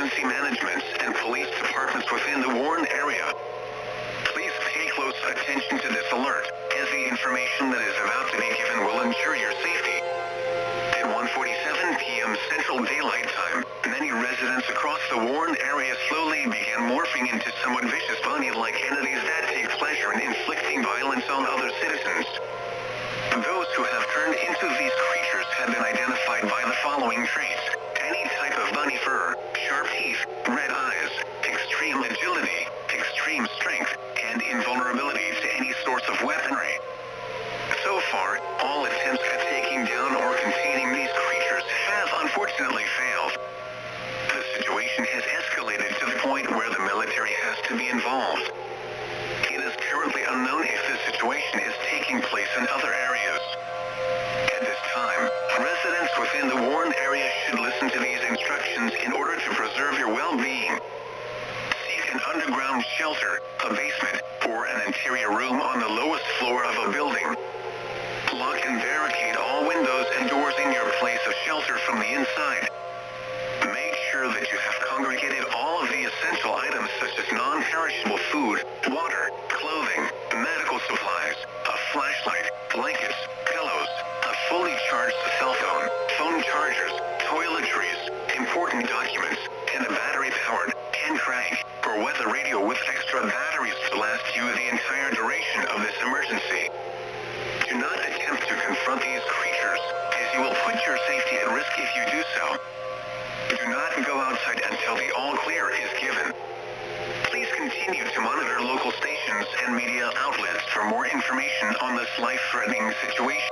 emergency managements and police departments within the warned area. Please pay close attention to this alert, as the information that is about to be given will ensure your safety. At 1:47 p.m. Central Daylight Time, many residents across the warned area slowly began morphing into somewhat vicious bunny-like entities that take pleasure in inflicting violence on other citizens. Those who have turned into these creatures have been identified by the following traits: any type of bunny fur, sharp teeth, red eyes, extreme agility, extreme strength, and invulnerability to any source of weaponry. So far, all attempts at taking down or containing these creatures have unfortunately failed. The situation has escalated to the point where the military has to be involved. It is currently unknown if this situation is taking place in other areas. At this time, residents within the warned area should listen to these instructions in order to preserve your well-being. Seek an underground shelter, a basement, or an interior room on the lowest floor of a building. Lock and barricade all windows and doors in your place of shelter from the inside. Make sure that you have congregated all of the essential items such as non-perishable food, water, clothing, medical supplies, a flashlight, blankets, pillows, a fully charged cell phone, phone chargers, toiletries, important documents, and a battery-powered, hand crank, or weather radio with extra batteries to last you the entire duration of this emergency. Do not attempt to confront these creatures, as you will put your safety at risk if you do so. Do not go outside until the all-clear is given. Please continue to monitor local stations and media outlets for more information on this life-threatening situation.